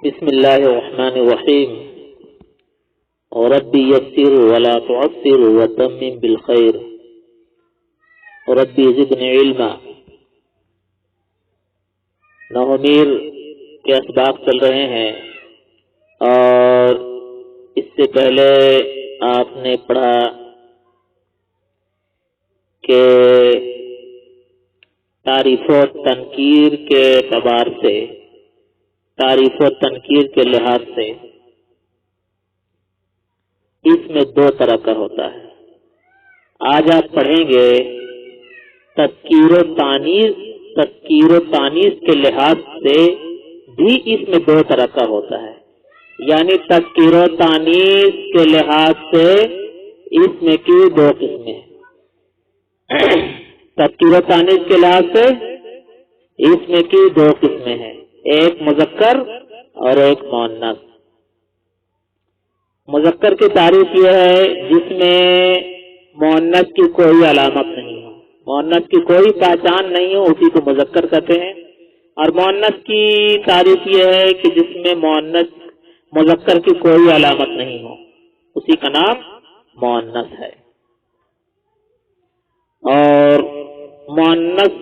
بسم الله الرحمن الرحيم ربي يسر ولا تعسر وتمم بالخير ربي زدني علما. نومیر کے اسباق چل رہے ہیں اور اس سے پہلے آپ نے پڑھا کہ تعریف و تنکیر کے اعتبار سے، تعریف و تنکیر کے لحاظ سے اس میں دو طرح کا ہوتا ہے. آج آپ پڑھیں گے تذکیر و تانیث. تذکیر و تانیث کے لحاظ سے بھی اس میں دو طرح کا ہوتا ہے، یعنی تذکیر و تانیث کے لحاظ سے اس میں کی دو قسمیں ہیں. تذکیر و تانیث کے لحاظ سے اس میں کی دو قسمیں ہیں، ایک مذکر اور ایک مؤنث. مذکر کی تعریف یہ ہے جس میں مؤنث کی کوئی علامت نہیں ہو، مؤنث کی کوئی پہچان نہیں ہو، اسی کو مذکر کہتے ہیں. اور مؤنث کی تعریف یہ ہے کہ جس میں مذکر کی کوئی علامت نہیں ہو، اسی کا نام مؤنث ہے. اور مؤنث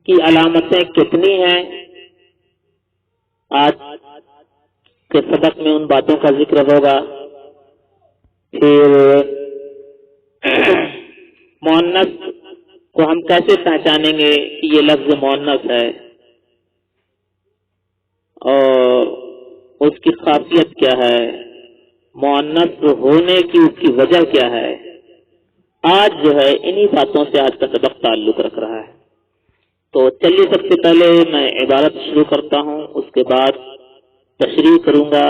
کی علامتیں کتنی ہیں، آج کے سبق میں ان باتوں کا ذکر ہوگا. پھر مؤنث کو ہم کیسے پہچانیں گے کہ یہ لفظ مؤنث ہے، اور اس کی خاصیت کیا ہے، مؤنث ہونے کی اس کی وجہ کیا ہے. آج جو ہے انہی باتوں سے آج کا سبق تعلق رکھ رہا ہے. تو چلیے سب سے پہلے میں عبارت شروع کرتا ہوں، اس کے بعد تشریح کروں گا،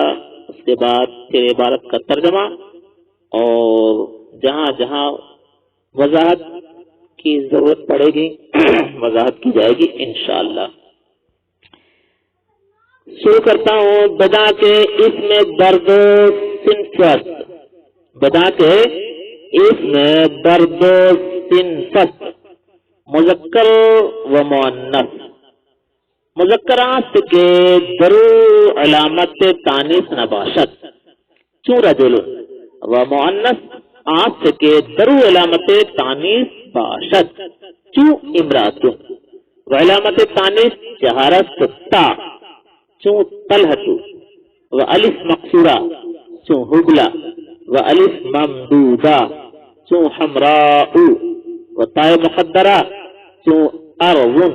اس کے بعد پھر عبارت کا ترجمہ، اور جہاں جہاں وضاحت کی ضرورت پڑے گی وضاحت کی جائے گی انشاءاللہ. شروع کرتا ہوں. بدا کے اس میں درد صنفت. بدا کے اس میں درد صنفت مذکر و مؤنث. مذکرات کے درو علامت تانیث نباشت چون رجل، و مؤنث آت کے درو علامت تانیث باشت چون امرات، و علامت تانیث جہارت تا چون طلحت، و الف مقصورہ چون حبلہ، و الف ممدودہ چون حمراء، و تائے مقدرہ چون ارون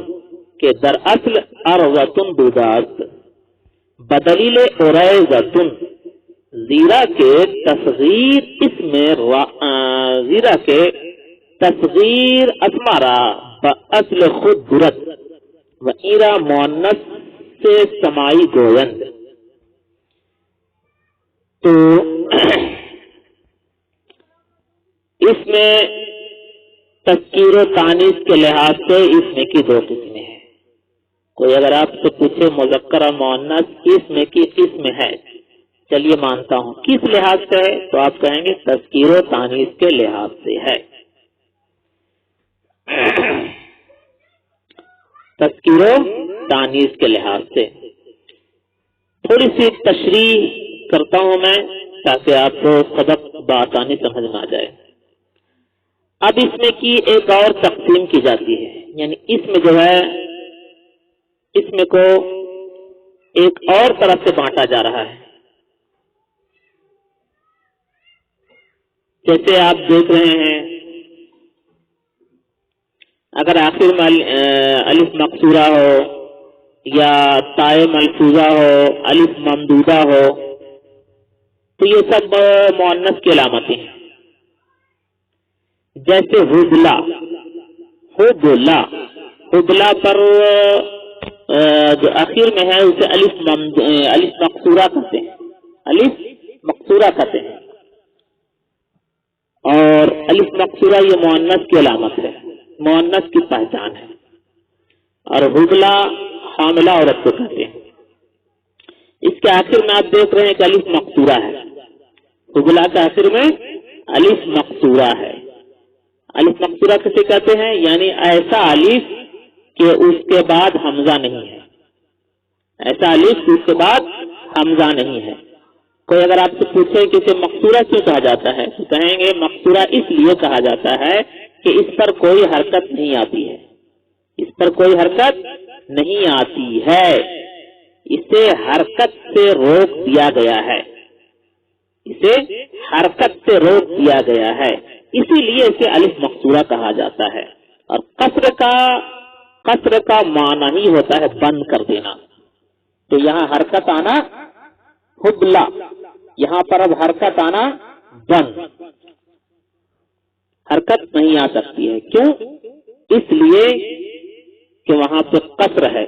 کہ در اصل اروتن بوداست بدلیل اریزتن، زیرا کے تصغیر اسم زیرا کے تصغیر اسمارا باصل خود برت، و ایرا مؤنث سے سمائی گویند. تو اس میں تذکیر و تانیث کے لحاظ سے اس میں کی دو قسمیں ہیں. کوئی اگر آپ سے پوچھے مذکر اور مؤنث اس میں کی قسم ہے، چلیے مانتا ہوں کس لحاظ سے ہے، تو آپ کہیں گے تذکیر و تانیث کے لحاظ سے ہے. تذکیر و تانیث کے لحاظ سے تھوڑی سی تشریح کرتا ہوں میں تاکہ آپ کو سبق بآسانی سمجھ میں آ جائے. اب اس میں کی ایک اور تقسیم کی جاتی ہے، یعنی اس میں جو ہے اس میں کو ایک اور طرف سے بانٹا جا رہا ہے. جیسے آپ دیکھ رہے ہیں اگر آخر میں الف مقصورہ ہو یا تائے ملفوظہ ہو، الف ممدودہ ہو، تو یہ سب مؤنث کی علامتیں ہیں. جیسے حبلہ، حبلہ، حبلہ پر جو آخر میں ہے اسے الف مقصورہ کہتے ہیں، الف مقصورہ کہتے ہیں. اور الف مقصورہ یہ مؤنث کی علامت ہے، مؤنث کی پہچان ہے. اور حبلہ حاملہ عورت کو کہتے ہیں. اس کے آخر میں آپ دیکھ رہے ہیں کہ الف مقصورہ ہے. حبلہ کے آخر میں الف مقصورہ ہے. الف مقصورہ کسے کہتے ہیں؟ یعنی ایسا الف کہ اس کے بعد حمزہ نہیں ہے، ایسا الف اس کے بعد حمزہ نہیں ہے۔ کوئی اگر آپ سے پوچھے کہ اسے مقصورہ کیوں کہا جاتا ہے تو کہیں گے مقصورہ اس لیے کہا جاتا ہے کہ اس پر کوئی حرکت نہیں آتی ہے، اس پر کوئی حرکت نہیں آتی ہے، اسے حرکت سے روک دیا گیا ہے، اسے حرکت سے روک دیا گیا ہے، اسی لیے اسے الف مقصورہ کہا جاتا ہے۔ اور قصر کا معنی ہی ہوتا ہے بند کر دینا، تو یہاں حرکت آنا حبلہ، یہاں پر اب حرکت آنا بند، حرکت نہیں آ سکتی ہے۔ کیوں؟ اس لیے کہ وہاں پہ قصر ہے،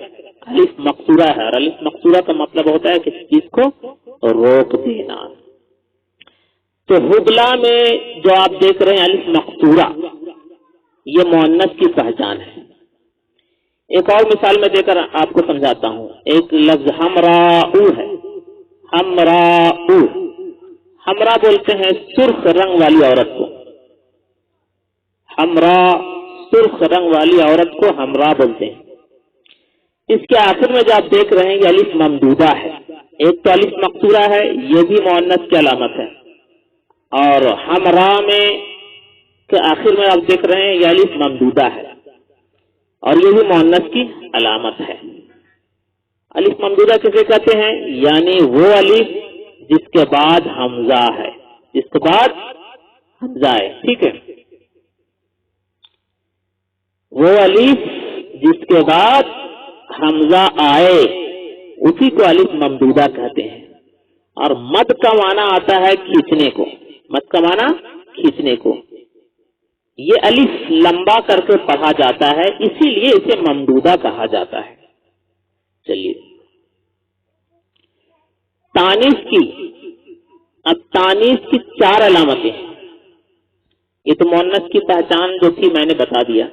الف مقصورہ ہے، اور الف مقصورہ کا مطلب ہوتا ہے کسی چیز کو روک دینا۔ تو حبلہ میں جو آپ دیکھ رہے ہیں الف مقصورہ، یہ مؤنث کی پہچان ہے۔ ایک اور مثال میں دے کر آپ کو سمجھاتا ہوں۔ ایک لفظ حمراء ہے، حمراء، حمراء بولتے ہیں سرخ رنگ والی عورت کو، حمراء سرخ رنگ والی عورت کو حمراء بولتے ہیں۔ اس کے آخر میں جو آپ دیکھ رہے ہیں یہ الف ممدودہ ہے، ایک تو الف مقصورہ ہے، یہ بھی مؤنث کی علامت ہے، اور حمراء میں کے آخر میں آپ دیکھ رہے ہیں یہ الف ممدودہ ہے، اور یہ بھی مؤنث کی علامت ہے۔ الف ممدودہ کسے کہتے ہیں؟ یعنی وہ الف جس کے بعد حمزہ ہے، جس کے بعد حمزہ ہے، ٹھیک ہے، وہ الف جس کے بعد حمزہ آئے اسی کو الف ممدودہ کہتے ہیں۔ اور مد کا معنی آتا ہے کھینچنے کو، مد کا معنی کھینچنے کو، یہ الف لمبا کر کے پڑھا جاتا ہے، اسی لیے اسے ممدودہ کہا جاتا ہے۔ چلیے تانیث کی، اب تانیث کی 4 علامتیں ہیں، یہ تو مؤنث کی پہچان جو تھی میں نے بتا دیا۔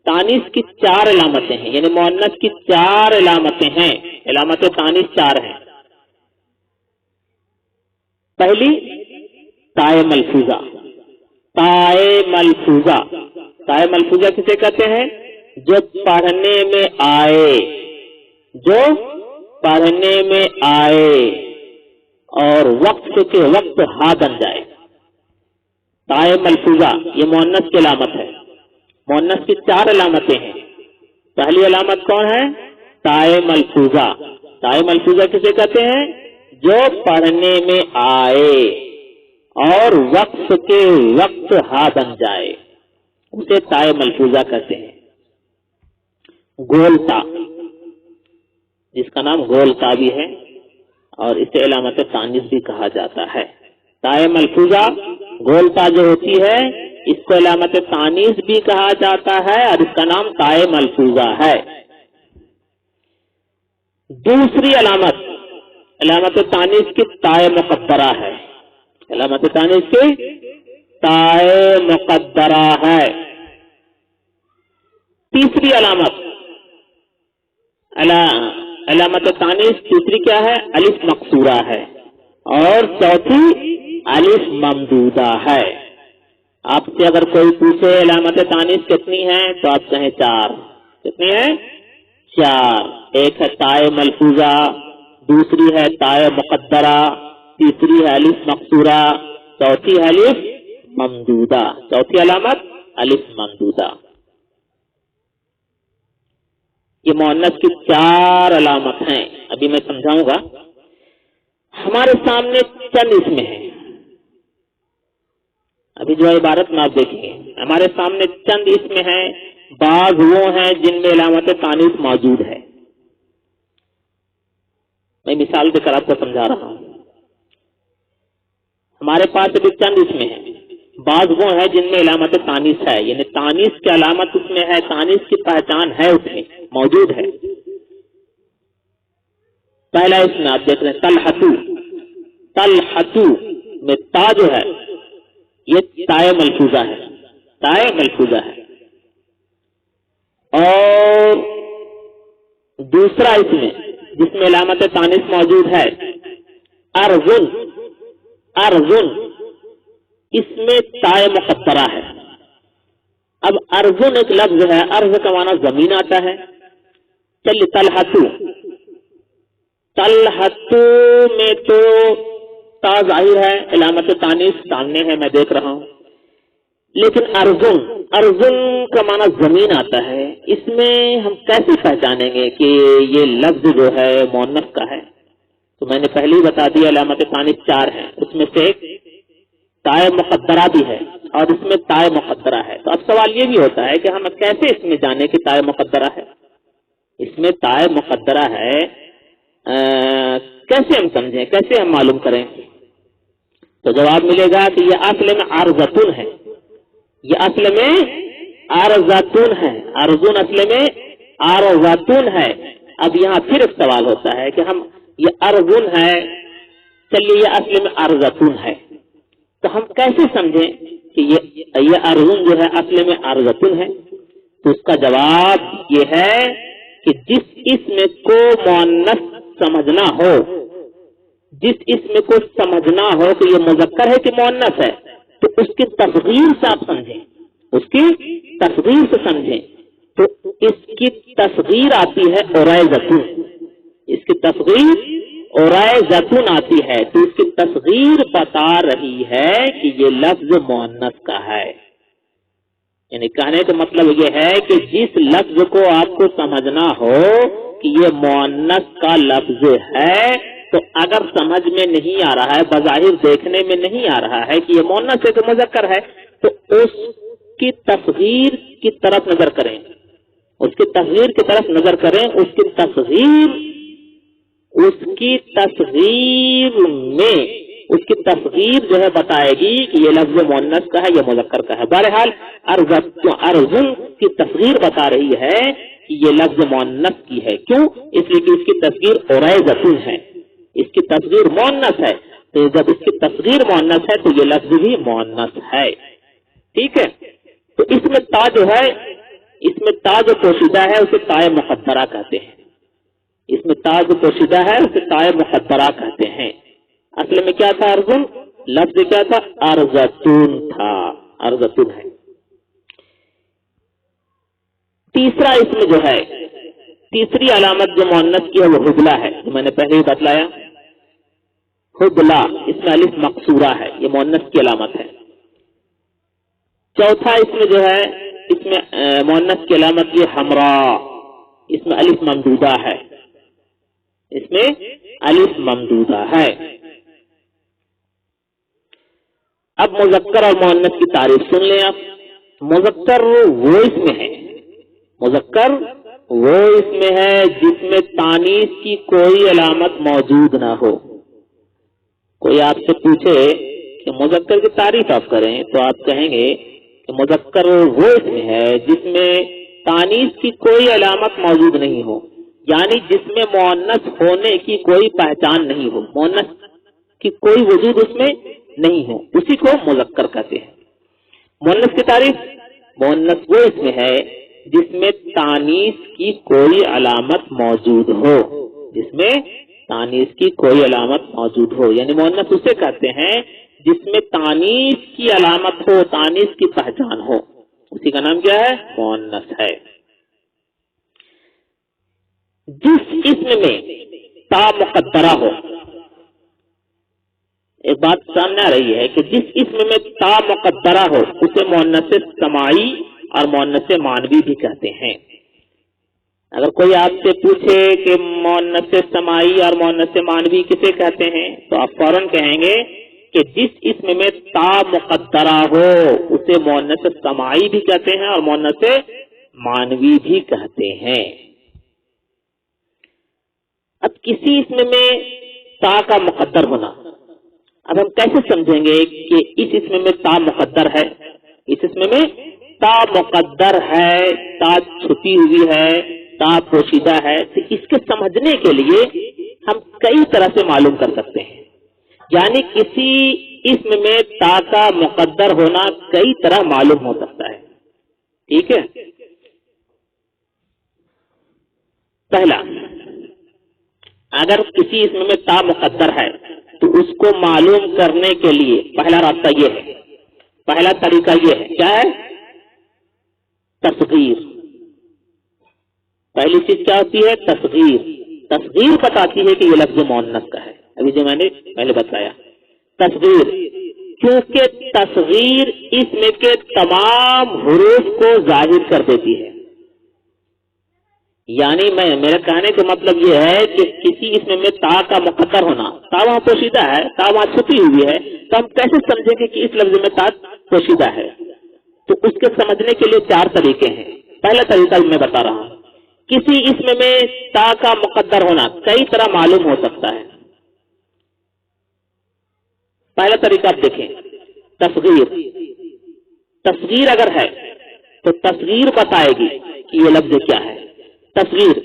تانیث کی 4 علامتیں ہیں، یعنی مؤنث کی 4 علامتیں ہیں، علامت تانیث 4 ہیں۔ پہلی تائے ملفوظہ، تائے ملفوظہ، تائے ملفوظہ کسے کہتے ہیں؟ جو پڑھنے میں آئے، جو پڑھنے میں آئے اور وقت کے وقت ہا بن جائے، تائے ملفوظہ یہ مؤنث کی علامت ہے۔ مؤنث کی 4 علامتیں ہیں۔ پہلی علامت کون ہے؟ تائے ملفوظہ۔ تائے ملفوظہ کسے کہتے ہیں؟ جو پڑھنے میں آئے اور وقت کے وقت ہا بن جائے، اسے تائے ملفوظہ کہتے ہیں۔ گولتا، جس کا نام گولتا بھی ہے اور اسے علامت تانیث بھی کہا جاتا ہے۔ تائے ملفوظہ گولتا جو ہوتی ہے اس کو علامت تانیث بھی کہا جاتا ہے اور اس کا نام تائے ملفوظہ ہے۔ دوسری علامت علامت تانیث کی تائے مقدرہ ہے، علامت تانیث کی تائے مقدرہ ہے۔ تیسری علامت تانیث تیسری کیا ہے؟ الف مقصورہ ہے، اور چوتھی الف ممدودہ ہے۔ آپ سے اگر کوئی پوچھے علامت تانیث کتنی ہے تو آپ کہیں 4۔ کتنی ہے؟ 4۔ ایک ہے تائے ملفوظہ، دوسری ہے تائے مقدرہ، تیسری ہے الف مقصورہ، چوتھی ہے الف ممدودہ۔ چوتھی علامت الف ممدودہ۔ یہ مؤنث کی 4 علامت ہیں، ابھی میں سمجھاؤں گا۔ ہمارے سامنے چند اسم ہیں، ابھی جو عبارت میں آپ دیکھیں گے ہمارے سامنے چند اسم ہیں، بعض وہ ہیں جن میں علامت تانیث موجود ہے۔ میں مثال دے کر آپ کو سمجھا رہا ہوں۔ ہمارے پاس ابھی چند اسم ہیں، بعض وہ ہیں جن میں علامت تانیث ہے، یعنی تانیث کی علامت اس میں ہے، تانیث کی پہچان ہے، اس میں موجود ہے۔ پہلا اسم آپ دیکھ رہے ہیں طلحتو، طلحتو میں تا جو ہے یہ تائے ملفوظہ ہے، تائے ملفوظہ ہے۔ اور دوسرا اسم جس میں علامت تانیث موجود ہے ارزن، ارزن اس میں تائے مقدرہ ہے۔ اب ارزن ایک لفظ ہے، ارض کا معنی زمین آتا ہے۔ چلیے طلحتو، طلحتو میں تو تا ظاہر ہے، علامت تانیث سامنے ہے، میں دیکھ رہا ہوں، لیکن ارضن کا معنی زمین آتا ہے، اس میں ہم کیسے پہچانیں گے کہ یہ لفظ جو ہے مؤنث کا ہے؟ تو میں نے پہلے ہی بتا دیا علامت تانیث 4 ہیں، اس میں سے ایک تائے مقدرہ بھی ہے اور اس میں تائے مقدرہ ہے۔ تو اب سوال یہ بھی ہوتا ہے کہ ہم کیسے اس میں جانیں کہ تائے مقدرہ ہے؟ اس میں تائے مقدرہ ہے، کیسے ہم سمجھیں، کیسے ہم معلوم کریں؟ تو جواب ملے گا کہ یہ اصل میں عارضتن ہے، یہ اصل میں عارضتن ہے، ارضن اصل میں عارضتن ہے۔ اب یہاں پھر ایک سوال ہوتا ہے کہ ہم یہ ارضن ہے، چلیے یہ اصل میں عارضتن ہے، تو ہم کیسے سمجھیں کہ یہ ارضن جو ہے اصل میں عارضتن ہے؟ تو اس کا جواب یہ ہے کہ جس اسم کو مؤنث سمجھنا ہو، جس اسم کو سمجھنا ہو کہ یہ مذکر ہے کہ مؤنث ہے، تو اس کی تصغیر سے آپ سمجھیں، اس کی تصغیر سے سمجھیں۔ تو اس کی تصغیر آتی ہے اورائزتن، اس کی تصغیر اورائزتن آتی ہے، تو اس کی تصغیر بتا رہی ہے کہ یہ لفظ مؤنث کا ہے۔ یعنی کہنے کا مطلب یہ ہے کہ جس لفظ کو آپ کو سمجھنا ہو کہ یہ مؤنث کا لفظ ہے، تو اگر سمجھ میں نہیں آ رہا ہے، بظاہر دیکھنے میں نہیں آ رہا ہے کہ یہ مؤنث ہے کہ مذکر ہے، تو اس کی تصغیر کی طرف نظر کریں، اس کی تصغیر کی طرف نظر کریں، اس کی تصغیر میں اس کی تصغیر جو ہے بتائے گی کہ یہ لفظ مؤنث کا ہے یا مذکر کا ہے۔ بہرحال ارضن کی تصغیر بتا رہی ہے کہ یہ لفظ مؤنث کی ہے، کیوں؟ اس لیے کہ اس کی تصغیر اورائزتن ہے، اس کی تصغیر مؤنث ہے، تو جب اس کی تصغیر مؤنث ہے تو یہ لفظ بھی مؤنث ہے۔ ٹھیک ہے، تو اس میں تا جو ہے، اس میں تا جو پوشیدہ ہے اسے تائے مقدرہ کہتے ہیں، اس میں تا جو پوشیدہ ہے اسے تائے مقدرہ کہتے ہیں۔ اصل میں کیا تھا؟ ارضن، لفظ کیا تھا؟ ارضتن تھا، ارضتن ہے۔ تیسرا اس میں جو ہے، تیسری علامت جو مؤنث کی ہے وہ حبلہ ہے، جو میں نے پہلے ہی بتلایا، حبلہ، اس میں الف مقصورہ ہے، یہ مؤنث کی علامت ہے۔ چوتھا اس میں جو ہے، اس میں مؤنث کی علامت یہ حمراء، اس میں الف ممدودہ ہے، اس میں الف ممدودہ ہے۔ اب مذکر اور مؤنث کی تعریف سن لیں آپ۔ مذکر وہ اس میں ہے، مذکر وہ اس میں ہے جس میں تانیث کی کوئی علامت موجود نہ ہو۔ کوئی آپ سے پوچھے کہ مذکر کی تعریف آپ کریں تو آپ کہیں گے کہ مذکر وہ اس میں ہے جس میں تانیث کی کوئی علامت موجود نہیں ہو، یعنی جس میں مؤنث ہونے کی کوئی پہچان نہیں ہو، مؤنث کی کوئی وجود اس میں نہیں ہو، اسی کو مذکر کہتے ہیں۔ مؤنث کی تعریف، مؤنث وہ اس میں ہے جس میں تانیث کی کوئی علامت موجود ہو، جس میں تانیث کی کوئی علامت موجود ہو، یعنی مؤنث اسے کہتے ہیں جس میں تانیث کی علامت ہو، تانیث کی پہچان ہو، اسی کا نام کیا ہے؟ مؤنث ہے۔ جس اسم میں تا مقدرہ ہو، ایک بات سامنے آ رہی ہے کہ جس اسم میں تا مقدرہ ہو اسے مؤنث سماعی اور مؤنث معنوی بھی کہتے ہیں۔ اگر کوئی آپ سے پوچھے کہ مؤنث سماعی اور مؤنث معنوی کسے کہتے ہیں تو آپ فوراً کہیں گے کہ جس اسم میں تا مقدرہ ہو اسے مؤنث سماعی بھی کہتے ہیں اور مؤنث معنوی بھی کہتے ہیں۔ اب کسی اسم میں تا کا مقدر ہونا، اب ہم کیسے سمجھیں گے کہ اس اسم میں تا مقدر ہے؟ اس اسم میں تا مقدر ہے، تا چھپی ہوئی ہے، تا پوشیدہ ہے، تو اس کے سمجھنے کے لیے ہم کئی طرح سے معلوم کر سکتے ہیں، یعنی کسی اسم میں تا کا مقدر ہونا کئی طرح معلوم ہو سکتا ہے۔ ٹھیک ہے، پہلا، اگر کسی اسم میں تا مقدر ہے تو اس کو معلوم کرنے کے لیے پہلا راستہ یہ ہے، پہلا طریقہ یہ ہے، کیا ہے؟ تصغیر۔ پہلی چیز کیا ہوتی ہے؟ تصغیر۔ تصغیر بتاتی ہے کہ یہ لفظ مؤنث کا ہے. ابھی جو میں نے پہلے بتایا تصغیر، کیونکہ تصغیر اسم کے تمام حروف کو ظاہر کر دیتی ہے. یعنی میرے کہنے کا مطلب یہ ہے کہ کسی اسم میں تا کا مقدر ہونا، تا وہاں پوشیدہ ہے، تا وہاں چھپی ہوئی ہے، تو ہم کیسے سمجھیں گے کہ اس لفظ میں تا پوشیدہ ہے؟ تو اس کے سمجھنے کے لیے 4 طریقے ہیں. پہلا طریقہ میں بتا رہا ہوں، کسی اسم میں تا کا مقدر ہونا کئی طرح معلوم ہو سکتا ہے. پہلا طریقہ آپ دیکھیں، تصغیر. تصغیر اگر ہے تو تصغیر بتائے گی کہ یہ لفظ کیا ہے. تصغیر،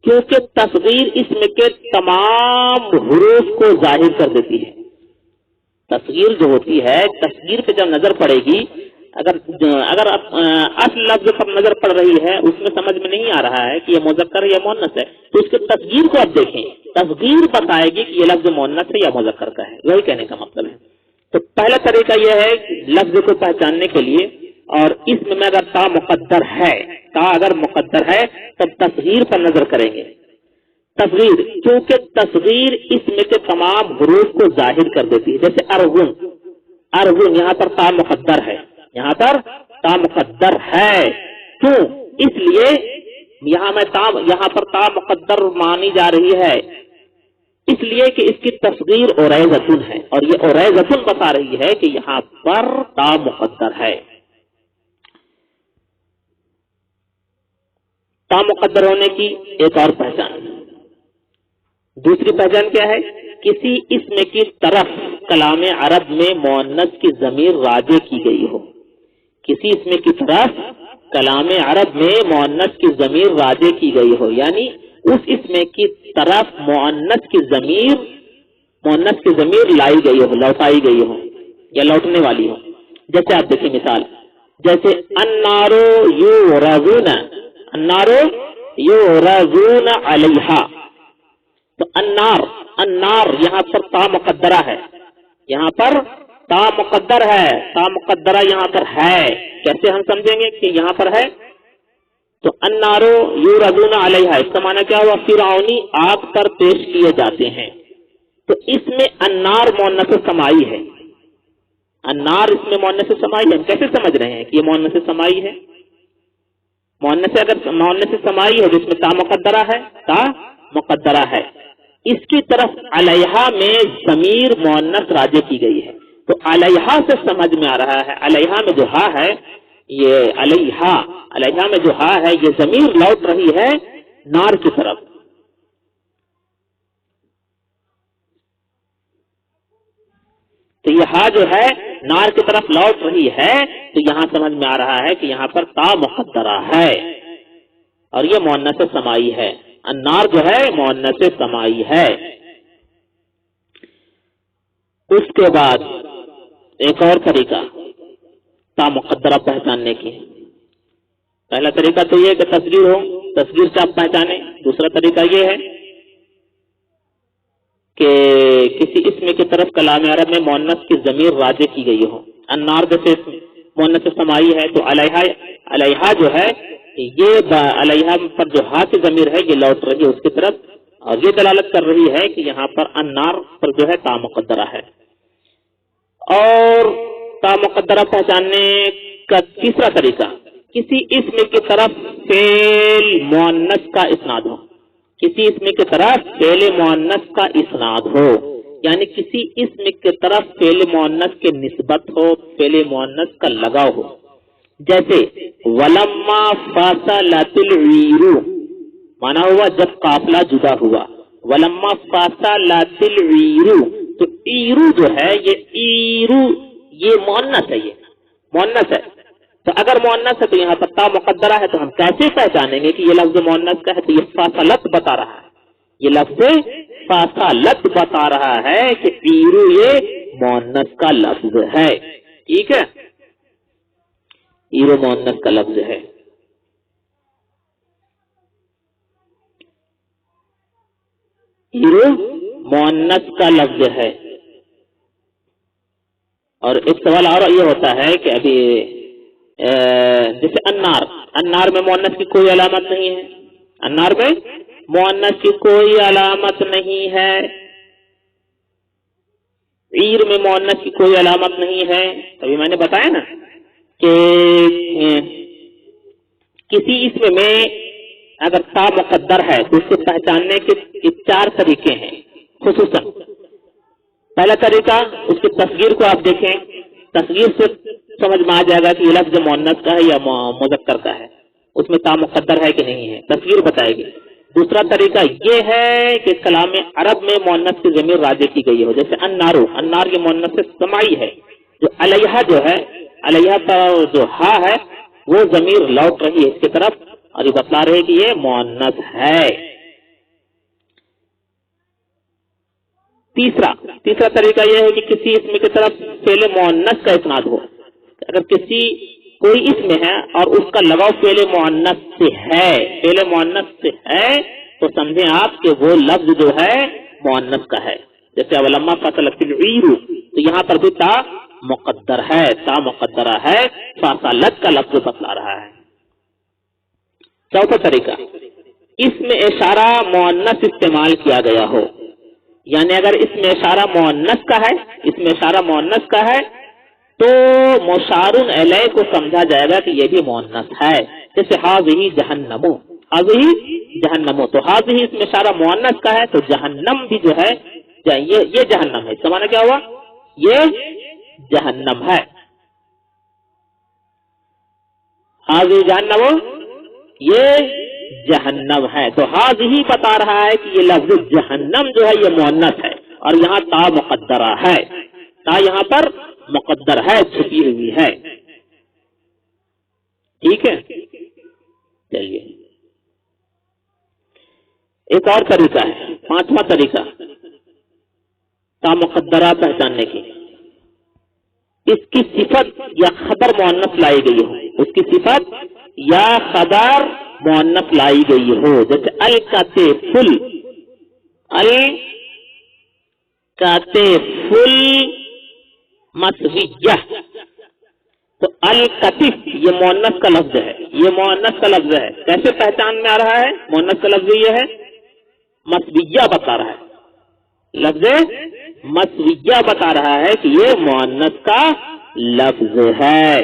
کیونکہ تصغیر اسم کے تمام حروف کو ظاہر کر دیتی ہے. تصغیر جو ہوتی ہے، تصغیر پہ جب نظر پڑے گی، اگر اصل لفظ پر نظر پڑ رہی ہے، اس میں سمجھ میں نہیں آ رہا ہے کہ یہ مذکر ہے یا مؤنث ہے، تو اس کے تصغیر کو آپ دیکھیں، تصغیر بتائے گی کہ یہ لفظ مؤنث ہے یا مذکر کا ہے. وہی کہنے کا مطلب ہے. تو پہلا طریقہ یہ ہے کہ لفظ کو پہچاننے کے لیے، اور اسم میں اگر تا مقدر ہے، تا اگر مقدر ہے تب تصغیر پر نظر کریں گے. تصغیر، کیونکہ تصغیر اسم کے تمام حروف کو ظاہر کر دیتی ہے. جیسے ارغن، ارغن یہاں پر تا مقدر ہے، یہاں پر تا مقدر ہے. کیوں؟ اس لیے یہاں پر تا مقدر مانی جا رہی ہے، اس لیے کہ اس کی تصغیر اوریزتن ہے، اور یہ اوریزتن بتا رہی ہے کہ یہاں پر تا مقدر ہے. تا مقدر ہونے کی ایک اور پہچان. دوسری پہچان کیا ہے؟ کسی اسم کی طرف کلام عرب میں مؤنث کی ضمیر راجع کی گئی ہو. کسی اسم کی طرف کلام عرب میں مؤنث کی ضمیر راجع کی گئی ہو، یعنی اس اسم کی طرف مؤنث کی ضمیر لائی گئی ہو، لوٹائی گئی ہو یا لوٹنے والی ہو. جیسے آپ دیکھیں مثال، جیسے النار یعرضون، النار یعرضون علیہا. تو النار یہاں پر تا مقدرہ ہے، یہاں پر تا مقدر ہے، تا مقدرہ یہاں پر ہے. کیسے ہم سمجھیں گے کہ یہاں پر ہے؟ تو النار یعرضون علیہا، اس کا معنی کیا ہوا؟ فرعونی آگ پر پیش کیے جاتے ہیں. تو اس میں النار مؤنث سمائی ہے، النار اس میں مؤنث سمائی ہے. ہم کیسے سمجھ رہے ہیں کہ یہ مؤنث سمائی ہے؟ اگر مؤنث سمائی ہے جس میں تا مقدرہ ہے، تا مقدرہ ہے، اس کی طرف علیہا میں ضمیر مؤنث راجع کی گئی ہے. تو علیہا سے سمجھ میں آ رہا ہے، علیہا میں جو ہا ہے، یہ علیہا میں جو ہا ہے، یہ ضمیر لوٹ رہی ہے نار کی طرف. تو یہ ہا جو ہے نار کی طرف لوٹ رہی ہے، تو یہاں سمجھ میں آ رہا ہے کہ یہاں پر تا مقدرہ ہے اور یہ مؤنث سمائی ہے. النار جو ہے مؤنث سمائی ہے. اس کے بعد ایک اور طریقہ تا مقدرہ پہچاننے کی. پہلا طریقہ تو یہ کہ تصغیر ہو، تصغیر سے آپ پہچانے. دوسرا طریقہ یہ ہے کہ کسی اسم کی طرف کلام عرب میں مؤنث کی ضمیر راجع کی گئی ہو. النار جیسے مؤنث سمائی ہے، تو علیہا جو ہے، یہ علیہا پر جو ہا کی ضمیر ہے یہ لوٹ رہی ہے اس کی طرف، اور یہ دلالت کر رہی ہے کہ یہاں پر النار پر جو ہے تا مقدرہ ہے. اور تا مقدرہ پہچاننے کا تیسرا طریقہ، کسی اسم کی طرف فعل مؤنث کا اسناد ہو. کسی اسم کی طرف فعل مؤنث کا اسناد ہو، یعنی کسی اسم کی طرف فعل مؤنث کی نسبت ہو، فعل مؤنث کا لگاؤ ہو. جیسے ولما فاصلت العیر، مانا ہوا جب قافلہ جدا ہوا. ولما فاصلت العیر، تو ایرو جو ہے، یہ مؤنث ہے، یہ مؤنث ہے. تو اگر مؤنث ہے تو یہاں پر تا مقدرہ ہے، تو ہم کیسے پہچانیں گے کہ یہ لفظ مؤنث کا ہے؟ تو یہ فاصلت بتا رہا ہے، یہ لفظ فاصلت بتا رہا ہے کہ ایرو یہ مؤنث کا لفظ ہے. ٹھیک ہے، ایرو مؤنث کا لفظ ہے. ایرو مؤنث کا لفظ ہے. اور ایک سوال اور یہ ہوتا ہے کہ ابھی جیسے النار میں مؤنث کی کوئی علامت نہیں ہے، النار میں مؤنث کی کوئی علامت نہیں ہے، عیر میں مؤنث کی کوئی علامت نہیں ہے. تبھی میں نے بتایا نا کہ کسی اسم میں اگر تا مقدر ہے تو اس کو پہچاننے کے 4 طریقے ہیں. خصوصاً پہلا طریقہ اس کی تصغیر کو آپ دیکھیں، تصغیر سے سمجھ میں آ جائے گا کہ یہ لفظ مؤنث کا ہے یا مذکر کا ہے، اس میں تا مقدر ہے کہ نہیں ہے، تصغیر بتائے گی. دوسرا طریقہ یہ ہے کہ کلام عرب میں مؤنث کی ضمیر راجع کی گئی ہو، جیسے انارو، انار کی مؤنث سے سماعی ہے، جو علیہ جو ہے، علیہ پر جو ہا ہے وہ ضمیر لوٹ رہی ہے اس کی طرف اور یہ بتلا رہے کہ یہ مؤنث ہے. تیسرا طریقہ یہ ہے کہ کسی اسم کی طرف فعل مؤنث کا اسناد ہو. اگر کوئی اسم ہے اور اس کا لگاؤ فعل مؤنث سے ہے، فعل مؤنث سے ہے تو سمجھیں آپ کہ وہ لفظ جو ہے مؤنث کا ہے. جیسے ولما فصلت العیر، تو یہاں پر بھی تا مقدر ہے، تا مقدرہ ہے، فصلت کا لفظ بتلا رہا ہے. چوتھا طریقہ، اس میں اشارہ مؤنث استعمال کیا گیا ہو، یعنی اگر اس میں اشارہ مؤنث کا ہے، اس میں اشارہ مؤنث کا ہے تو مشار الیہ کو سمجھا جائے گا کہ یہ بھی مؤنث ہے. جیسے حاذہ جہنم، حاذہ جہنم، تو حاذہ اس میں اشارہ مؤنث کا ہے تو جہنم بھی جو ہے یہ جہنم ہے. اس کا معنی کیا ہوا؟ یہ جہنم ہے. حاذہ جہنم، یہ جہنم ہے. تو حاذہ بتا رہا ہے کہ یہ لفظ جہنم جو ہے یہ مؤنث ہے اور یہاں تا مقدرہ ہے، تا یہاں پر مقدر ہے، چھپی ہوئی ہے. ٹھیک ہے، چلیے ایک اور طریقہ ہے، 5واں طریقہ تا مقدرہ پہچاننے کی. اس کی صفت یا خبر مؤنث لائی گئی ہو، اس کی صفت یا خبر مؤنث لائی گئی ہو. جیسے الکتفل، الکتفل مسویہ، تو الکتف یہ مؤنث کا لفظ ہے، یہ مؤنث کا لفظ ہے. کیسے پہچان میں آ رہا ہے؟ مؤنث کا لفظ یہ ہے، مسویہ بتا رہا ہے، لفظ مسویہ بتا رہا ہے کہ یہ مؤنث کا لفظ ہے.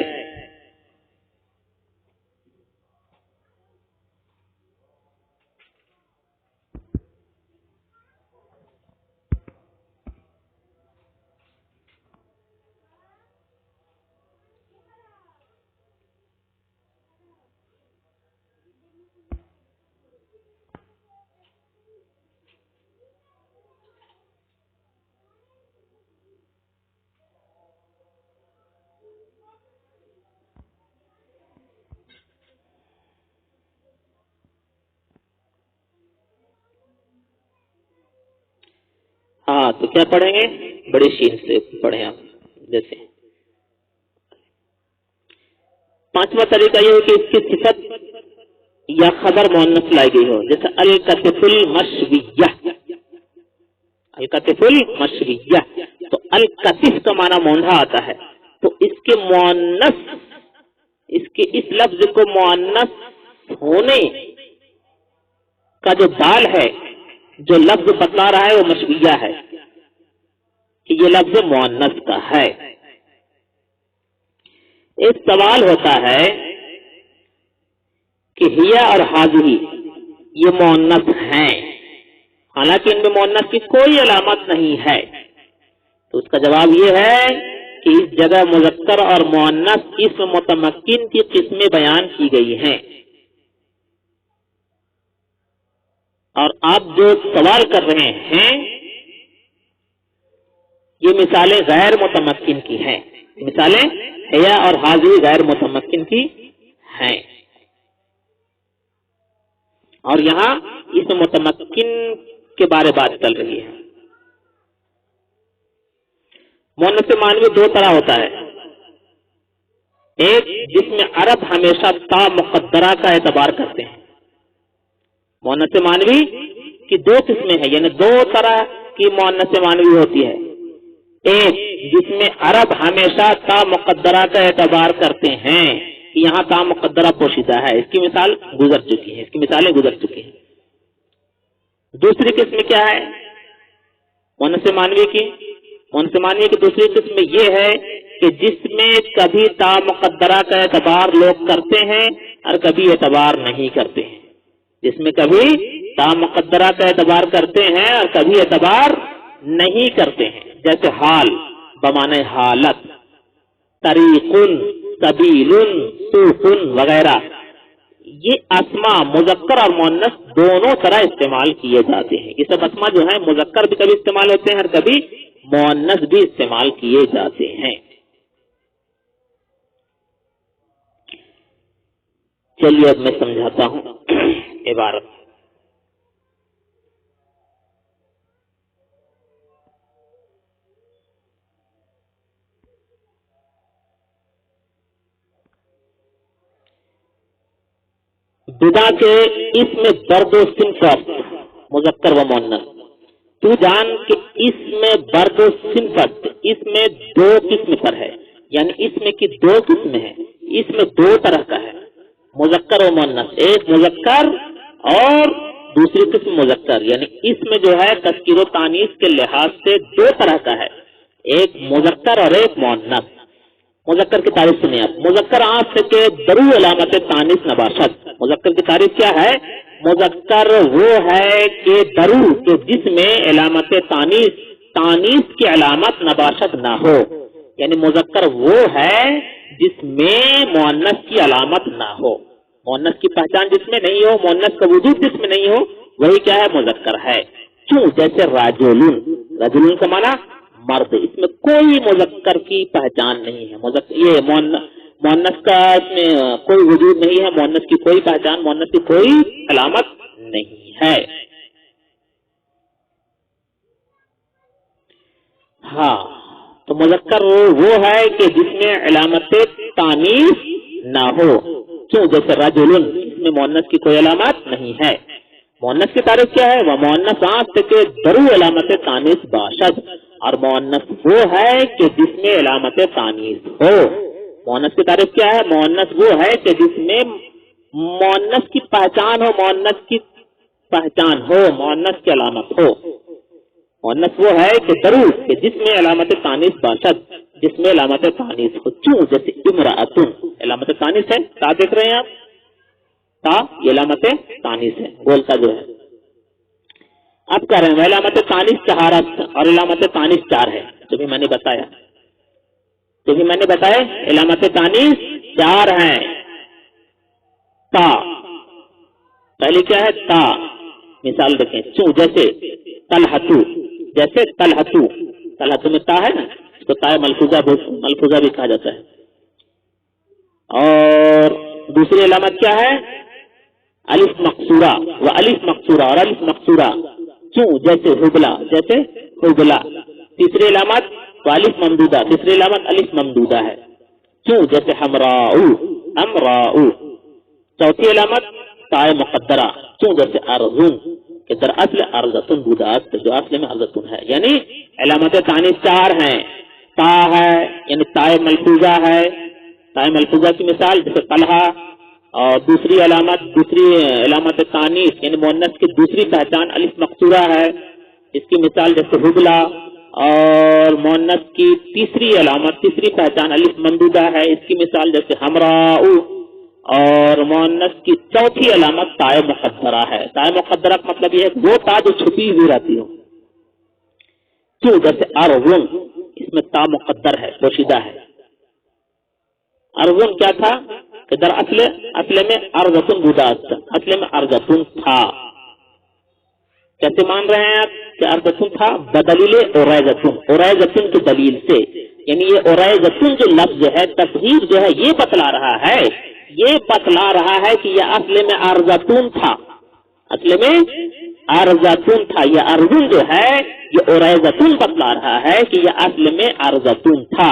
ہاں تو کیا پڑھیں گے؟ بڑی شین سے پڑھیں آپ. جیسے 5واں طریقہ یہ ہے کہ اس کی صفت یا خبر مؤنث لائی گئی ہو. جیسے الکتف المشویہ، الکتف المشویہ، تو الکتف کا معنی مونڈھا آتا ہے، تو اس کے مؤنث، اس لفظ کو مؤنث ہونے کا جو دال ہے، جو لفظ بتلا رہا ہے وہ مشویہ ہے کہ یہ لفظ مؤنث کا ہے. ایک سوال ہوتا ہے کہ ہیا اور حاذہ یہ مؤنث ہیں، حالانکہ ان میں مؤنث کی کوئی علامت نہیں ہے. تو اس کا جواب یہ ہے کہ اس جگہ مذکر اور مؤنث اسم متمکن کی قسمیں بیان کی گئی ہیں، اور آپ جو سوال کر رہے ہیں یہ مثالیں غیر متمکن کی ہیں، مثالیں حیا اور حاذہ غیر متمکن کی ہیں. اور یہاں اس متمکن کے بارے بات چل رہی ہے. مؤنث معنوی 2 طرح ہوتا ہے، ایک جس میں عرب ہمیشہ تا مقدرہ کا اعتبار کرتے ہیں. مؤنث معنوی کی 2 قسمیں ہیں، یعنی 2 طرح کی مؤنث معنوی ہوتی ہے. ایک جس میں عرب ہمیشہ تا مقدرہ کا اعتبار کرتے ہیں کہ یہاں تا مقدرہ پوشیدہ ہے. اس کی مثال گزر چکی ہے، اس کی مثالیں گزر چکی ہیں. دوسری قسم کیا ہے مؤنث معنوی کی؟ مؤنث معنوی کی دوسری قسم یہ ہے کہ جس میں کبھی تا مقدرہ کا اعتبار لوگ کرتے ہیں اور کبھی اعتبار نہیں کرتے ہیں، جس میں کبھی تا مقدرہ کا اعتبار کرتے ہیں اور کبھی اعتبار نہیں کرتے ہیں، جیسے حال بمعنی حالت، طریق، سبیل، سوق وغیرہ. یہ اسماء مذکر اور مؤنث دونوں طرح استعمال کیے جاتے ہیں. یہ سب اسماء جو ہیں مذکر بھی کبھی استعمال ہوتے ہیں اور کبھی مؤنث بھی استعمال کیے جاتے ہیں. چلیے اب میں سمجھاتا ہوں عبارت. بدا کے اس میں برد و صنفت مذکر و مؤنث. تو جان کہ اس میں برد و صنفت اس میں دو قسم پر ہے، یعنی اس میں کی دو قسم ہے، اس میں دو طرح کا ہے مذکر و مؤنث. ایک مذکر اور دوسری قسم مذکر، یعنی اس میں جو ہے تذکیر و تانیث کے لحاظ سے دو طرح کا ہے، ایک مذکر اور ایک مؤنث. مذکر کی تعریف سنیے آپ. مذکر آنکھ کے درو علامت تانیث نباشت. مذکر کی تعریف کیا ہے؟ مذکر وہ ہے کہ درو کہ جس میں علامت تانیث کی علامت نباشت نہ ہو، یعنی مذکر وہ ہے جس میں مؤنث کی علامت نہ ہو، مؤنث کی پہچان جس میں نہیں ہو، مؤنث کا وجود جس میں نہیں ہو، وہی کیا ہے؟ مذکر ہے. کیوں؟ جیسے راجولون، راجولون کا معنی مرد، اس میں کوئی مذکر کی پہچان نہیں ہے. یہ مؤنث کا اس میں کوئی وجود نہیں ہے، مؤنث کی کوئی پہچان، مؤنث کی کوئی علامت نہیں ہے. ہاں تو مذکر وہ ہے کہ جس میں علامت تانیث نہ ہو. کیوں؟ جیسے رجل، اس میں مؤنث کی کوئی علامت نہیں ہے. مؤنث کی تعریف کیا ہے؟ وہ مؤنث آنکھ کے درو علامت تانیث باشد، اور مؤنث وہ ہے کہ جس میں علامت تانیث ہو. مؤنث کی تعریف کیا ہے؟ مؤنث وہ ہے کہ جس میں مؤنث کی پہچان ہو، مؤنث کی پہچان ہو، مؤنث کی علامت ہو. مؤنث وہ ہے کہ درو کہ جس میں علامت تانیث باشد، جس میں علامت تانیث ہو. کیوں؟ جیسے امرأتن، علامت تانیث ہے، تا دیکھ رہے ہیں آپ، تا یہ علامت تانیث ہے، بولتا جو ہے. اب کہہ رہے ہیں علامت تانیث طہارت اور علامت تانیث 4 ہے، جو بھی میں نے بتایا، علامت تانیث 4 ہیں. تا، پہلے کیا ہے؟ تا. مثال دیکھیں، چوں جیسے طلحتو، جیسے طلحتو میں تا ہے نا، اس کو تا ملفوظہ بھی کہا جاتا ہے. اور دوسری علامت کیا ہے؟ الف مقصورہ و الف مقصورہ اور الف مقصورہ. کیوں؟ جیسے حبلہ. تیسری علامت الف ممدودہ، تیسری علامت الف ممدودہ ہے. کیوں؟ جیسے امراؤ. چوتھی علامت تائے مقدرہ. کیوں؟ جیسے ارزن کہ در اصل ارزتن بودات، جو اصل میں ارزتن ہے. یعنی علامت تانیث 4 ہیں. تا ہے یعنی تائے ملفوظہ ہے، تائے ملفوظہ کی مثال جیسے طلحہ. اور دوسری علامت تانیث یعنی مؤنث کی دوسری پہچان الف مقصورہ ہے، اس کی مثال جیسے حبلہ. اور مؤنث کی تیسری پہچان الف ممدودہ ہے، اس کی مثال جیسے حمراء. اور مؤنث کی چوتھی علامت تائے مقدرہ ہے. تائے مقدرہ کا مطلب یہ ہے وہ تا جو چھپی ہوئی رہتی ہو. کیوں؟ جیسے ارون، اس میں تا مقدر ہے، پوشیدہ ہے. ارون کیا تھا کہ در اصل میں ارزتن بودات، اصل میں ارزتن تھا. کیسے مان رہے ہیں آپ کہ ارزتن تھا؟ بدلیل اوریزتن کی دلیل سے. یعنی یہ اوریزتن جو لفظ ہے، تصغیر جو ہے، یہ بتلا رہا ہے کہ یہ اصل میں ارزتن تھا، اصل میں ارزتن تھا. یہ ارزن جو ہے یہ اوریزتن بتلا رہا ہے کہ یہ اصل میں ارزتن تھا.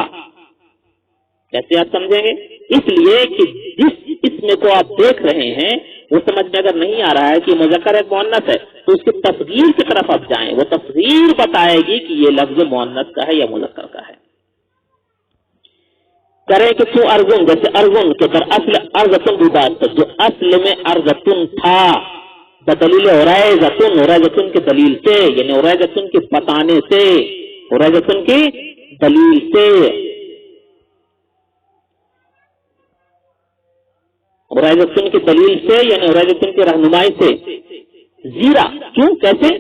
کیسے آپ سمجھیں گے؟ اس لیے کہ جس اسم کو آپ دیکھ رہے ہیں وہ سمجھ میں اگر نہیں آ رہا ہے کہ مذکر ایک مؤنث ہے تو اس کی تصغیر کی طرف آپ جائیں، وہ تصغیر بتائے گی کہ یہ لفظ مؤنث کا ہے یا مذکر کا ہے. کریں کہ کیوں ارزن، جیسے ارزن کے در اصل ارزتن بودات، جو اصل میں ارزتن تھا. بدلیل عرائزتن کے دلیل سے، یعنی عرائزتن کے بتانے سے، عرائزتن کی دلیل سے، عرائزتن کی دلیل سے یعنی عرائزتن کی رہنمائی سے. زیرا کیوں کیسے؟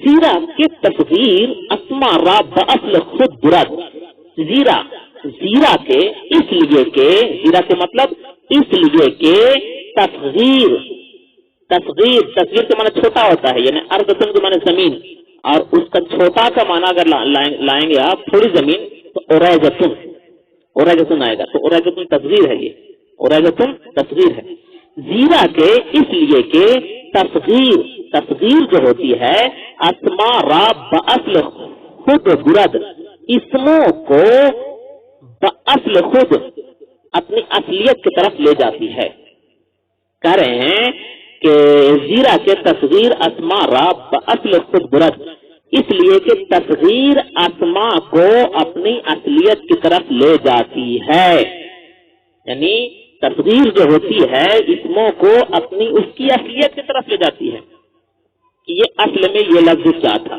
زیرا کے تصغیر اسما را باصل خود برد. زیرا کے اس لیے کہ، زیرا کے مطلب اس لیے کہ تصغیر کے معنی چھوٹا ہوتا ہے، یعنی ارضتن کے معنی زمین، اور اس کا چھوٹا کا معنی اگر لائیں گے آپ تھوڑی زمین تو عرائزتن آئے گا. تو عرائزتن تصغیر ہے، یہ عرائزتن تصغیر ہے. زیرا کے اس لیے کہ تصغیر جو ہوتی ہے اسما را باصل خود برد، اسموں کو باصل خود اپنی اصلیت کی طرف لے جاتی ہے. کہہ رہے ہیں کہ زیرا کے تصغیر اسما را باصل خود برد، اس لیے کہ تصغیر اسما کو اپنی اصلیت کی طرف لے جاتی ہے. یعنی تصغیر جو ہوتی ہے اسموں کو اپنی اس کی اصلیت کی طرف لے جاتی ہے کہ یہ اصل میں یہ لفظ کیا تھا.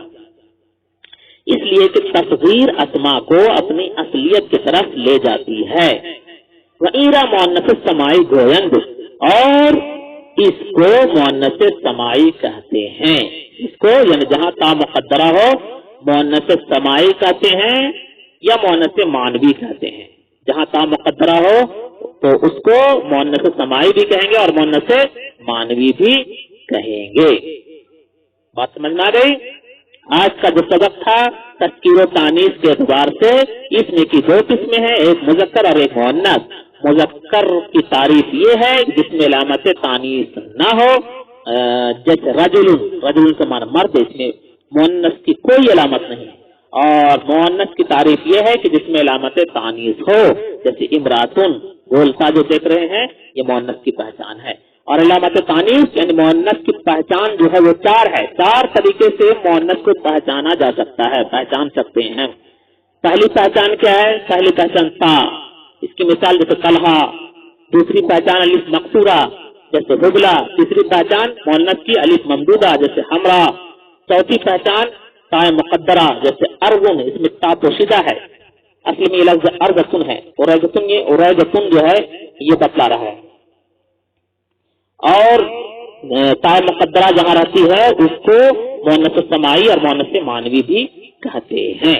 اس لیے کہ تصغیر اسما کو اپنی اصلیت کی طرف لے جاتی ہے. وَإِرَا مؤنث سمائی گویند، اور اس کو مؤنث سمائی کہتے ہیں. اس کو یعنی جہاں تا مقدرہ ہو مؤنث سمائی کہتے ہیں یا مؤنث مانوی کہتے ہیں. جہاں تا مقدرہ ہو تو اس کو مؤنث سمائی بھی کہیں گے اور مؤنث مانوی بھی کہیں گے. بات سمجھ میں آ گئی؟ آج کا جو سبق تھا تذکیر و تانیث کے اعتبار سے اس میں کی دو قسمیں ہیں، ایک مذکر اور ایک مؤنث. مذکر کی تعریف یہ ہے جس میں علامت تانیث نہ ہو، جیسے رجل سے معنی مرد، اس میں مؤنث کی کوئی علامت نہیں. اور مؤنث کی تعریف یہ ہے کہ جس میں علامت تانیث ہو، جیسے امراتن، گولتا جو دیکھ رہے ہیں یہ مؤنث کی پہچان ہے. اور علامت تانیث یعنی مؤنث کی پہچان جو ہے وہ چار ہے. چار طریقے سے مؤنث کو پہچانا جا سکتا ہے، پہچان سکتے ہیں. پہلی پہچان کیا ہے؟ پہلی پہچان تا، اس کی مثال جیسے طلحہ. دوسری پہچان الف مقصورہ جیسے حبلہ. تیسری پہچان مؤنث کی الف ممدودہ جیسے حمرا. چوتھی پہچان تا مقدرہ جیسے ارغن، اس میں تا پوشیدہ ہے، اصل میں یہ لفظ ارغتن ہے. عرائزتن جو ہے یہ بتلا رہا ہے. اور تا مقدرہ جہاں رہتی ہے اس کو مؤنث سمائی اور مؤنث مانوی بھی کہتے ہیں.